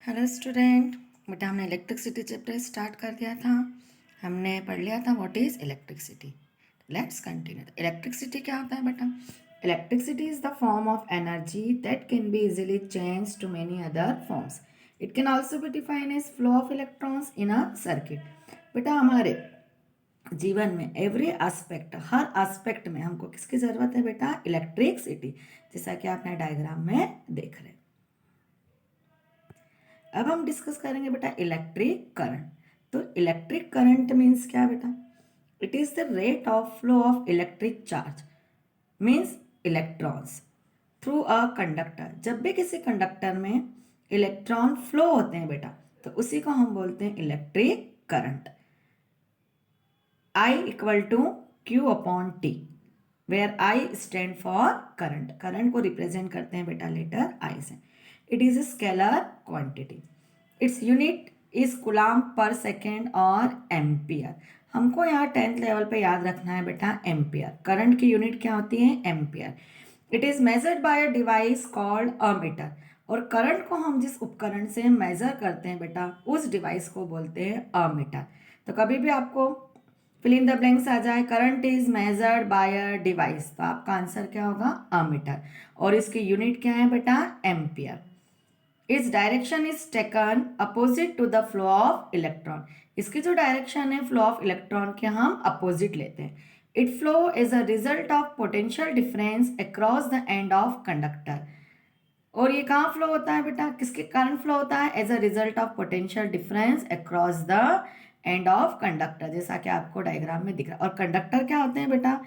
Hello student. बेटा हमने electricity chapter start कर दिया था। हमने पढ़ लिया था what is electricity. Let's continue. Electricity क्या होता है बेटा? Electricity is the form of energy that can be easily change to many other forms. It can also be defined as flow of electrons in a circuit. बेटा हमारे जीवन में every aspect, हर aspect में हमको किसकी ज़रूरत है बेटा? इलेक्ट्रिसिटी, जैसा कि आपने डायग्राम में देख रहे हैं। अब हम डिस्कस करेंगे बेटा इलेक्ट्रिक करंट। तो इलेक्ट्रिक करंट मीन्स क्या बेटा? It is the rate of flow of electric charge means electrons through a conductor. जब भी किसी कंडक्टर में इलेक्ट्रॉन फ्लो होते हैं बेटा, तो उसी को हम बोलते हैं electric current. I equal to Q upon T, where I stand for current. Current को रिप्रेजेंट करते हैं बेटा लेटर I से। It is a scalar quantity. Its unit is coulomb per second और एम्पियर। हमको यहाँ 10th लेवल पे याद रखना है बेटा एम्पियर। करंट की यूनिट क्या होती है? Ampere. It is measured by a device called ammeter. और करंट को हम जिस उपकरण से मेजर करते हैं बेटा, उस डिवाइस को बोलते हैं अमीटर। तो कभी भी आपको फिल इन द ब्लैंक्स आ जाए current is measured by a device, तो आपका आंसर क्या होगा? अमीटर। और इसकी यूनिट क्या है बेटा? Ampere. Its direction is taken opposite to the flow of electron. इसकी जो डायरेक्शन है फ्लो ऑफ इलेक्ट्रॉन के हम अपोजिट लेते हैं। It flow is a result of potential difference across the end of conductor. और ये कहाँ फ्लो होता है बेटा? किसके कारण फ्लो होता है? As a result of potential difference across the end of conductor, जैसा कि आपको डायग्राम में दिख रहा है। और कंडक्टर क्या होते हैं बेटा?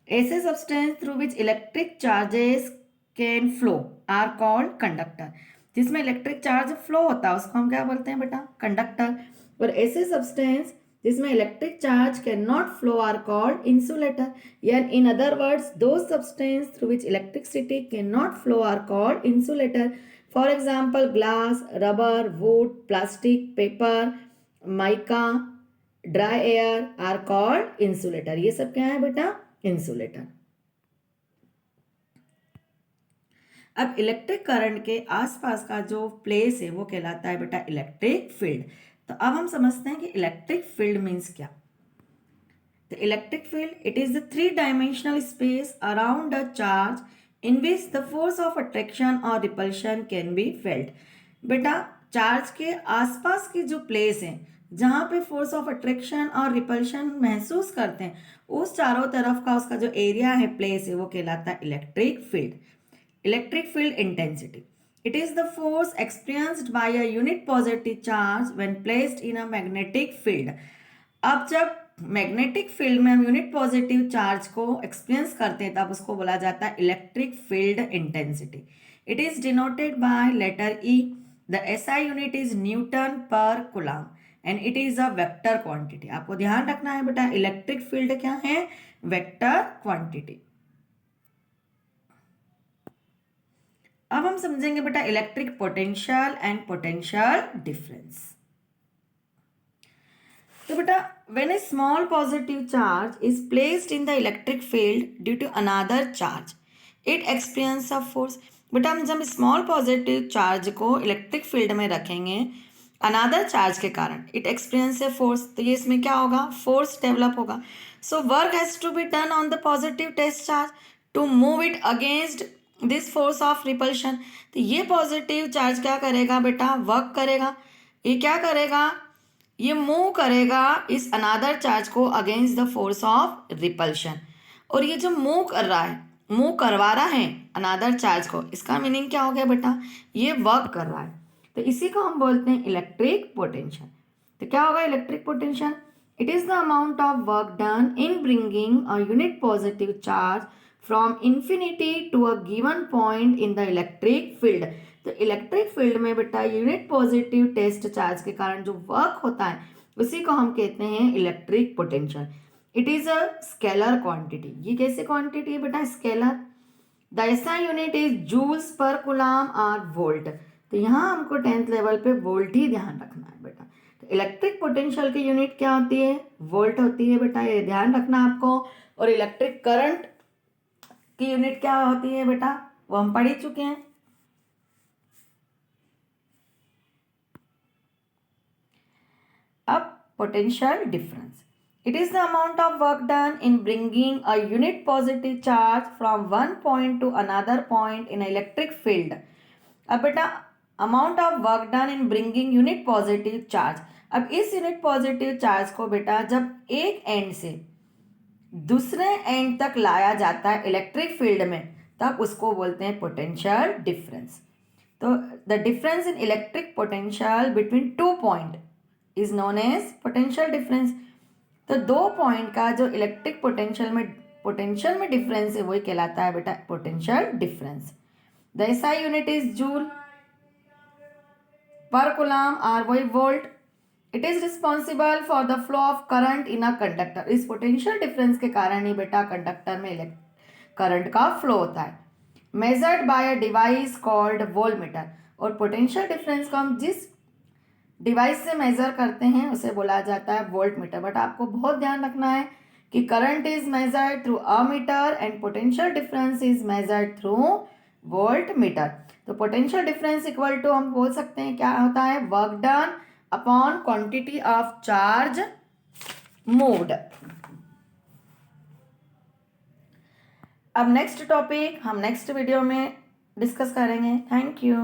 ऐसे substance through which electric charges can flow are called conductor. जिसमें इलेक्ट्रिक चार्ज फ्लो होता है उसको हम क्या बोलते हैं बेटा? कंडक्टर। और ऐसे सब्सटेंस जिसमें electric charge can not flow are called insulator. या in other words those substance through which electricity can not flow are called insulator. For example glass, rubber, wood, plastic, paper, mica, dry air are called insulator. ये सब क्या है बेटा? Insulator. अब electric current के आसपास का जो प्लेस है वो कहलाता है बेटा इलेक्ट्रिक फील्ड। तो अब हम समझते हैं कि इलेक्ट्रिक फील्ड मीन्स क्या। The electric field, it is the three-dimensional space around a charge in which the force of attraction or repulsion can be felt. बेटा चार्ज के आसपास की जो प्लेस है जहाँ पे फोर्स ऑफ अट्रैक्शन और रिपल्शन महसूस करते हैं, उस चारों तरफ का उसका जो एरिया है, प्लेस है, वो कहलाता है electric field. Electric field intensity, it is the force experienced by a unit positive charge when placed in a magnetic field. अब जब मैग्नेटिक फील्ड में हम यूनिट पॉजिटिव चार्ज को एक्सपीरियंस करते हैं तब उसको बोला जाता है electric field intensity. It is denoted by letter E. The SI unit is newton per coulomb and it is a vector quantity. आपको ध्यान रखना है बेटा इलेक्ट्रिक फील्ड क्या है? Vector quantity. अब हम समझेंगे बेटा electric potential and potential difference. तो बेटा when a small positive charge is placed in the electric field due to another charge, it experiences a force. बेटा हम जब स्मॉल पॉजिटिव चार्ज को इलेक्ट्रिक फील्ड में रखेंगे अनादर चार्ज के कारण, इट एक्सपीरियंस ए फोर्स, तो ये इसमें क्या होगा? फोर्स डेवलप होगा। So work has to be done on the positive test charge to move it against this force of repulsion. तो ये पॉजिटिव चार्ज क्या करेगा बेटा? वर्क करेगा। ये क्या करेगा? ये मूव करेगा इस अनादर चार्ज को against the force of repulsion. और ये जो मूव कर रहा है, मूव करवा रहा है अनादर चार्ज को, इसका मीनिंग क्या हो गया बेटा? ये वर्क कर रहा है। तो इसी को हम बोलते हैं इलेक्ट्रिक पोटेंशियल। तो क्या होगा electric potential? It is the amount of work done in bringing a unit positive charge from infinity to a given point in the electric field. तो इलेक्ट्रिक फील्ड में बेटा यूनिट पॉजिटिव टेस्ट चार्ज के कारण जो work होता है उसी को हम कहते हैं electric potential. It is a scalar quantity. ये कैसे क्वांटिटी है बेटा? Scalar. The SI unit is joules per coulomb और वोल्ट। तो यहाँ हमको 10th लेवल पे वोल्ट ही ध्यान रखना है बेटा। तो इलेक्ट्रिक पोटेंशियल की यूनिट क्या होती है? वोल्ट होती है बेटा, ये ध्यान रखना आपको। और इलेक्ट्रिक करंट की यूनिट क्या होती है बेटा? वो हम पढ़ ही चुके हैं। potential difference. It is the amount of work done in bringing a unit positive charge from one point to another point in an electric field. अब बेटा amount of work done in bringing unit positive charge, अब इस unit positive charge को बेटा जब एक and से दूसरे एंड तक लाया जाता है इलेक्ट्रिक फील्ड में, तब उसको बोलते हैं पोटेंशियल डिफरेंस. तो the difference in electric potential between two point is known as potential difference. तो दो पॉइंट का जो इलेक्ट्रिक पोटेंशियल में डिफरेंस है वही कहलाता है बेटा potential difference. The SI unit is joule पर कूलम और वही volt. It is responsible for the flow of current in a conductor. इस पोटेंशियल डिफरेंस के कारण ही बेटा कंडक्टर में करंट का फ्लो होता है. Measured by a device called voltmeter. और पोटेंशियल डिफरेंस को हम जिस डिवाइस से मेजर करते हैं उसे बोला जाता है वोल्टमीटर. बट आपको बहुत ध्यान रखना है कि current is measured through ammeter and potential difference is measured through voltmeter. तो पोटेंशियल डिफरेंस इक्वल टू हम बोल सकते हैं क्या होता है, work done upon quantity of charge moved. अब नेक्स्ट टॉपिक हम नेक्स्ट वीडियो में डिस्कस करेंगे. Thank you.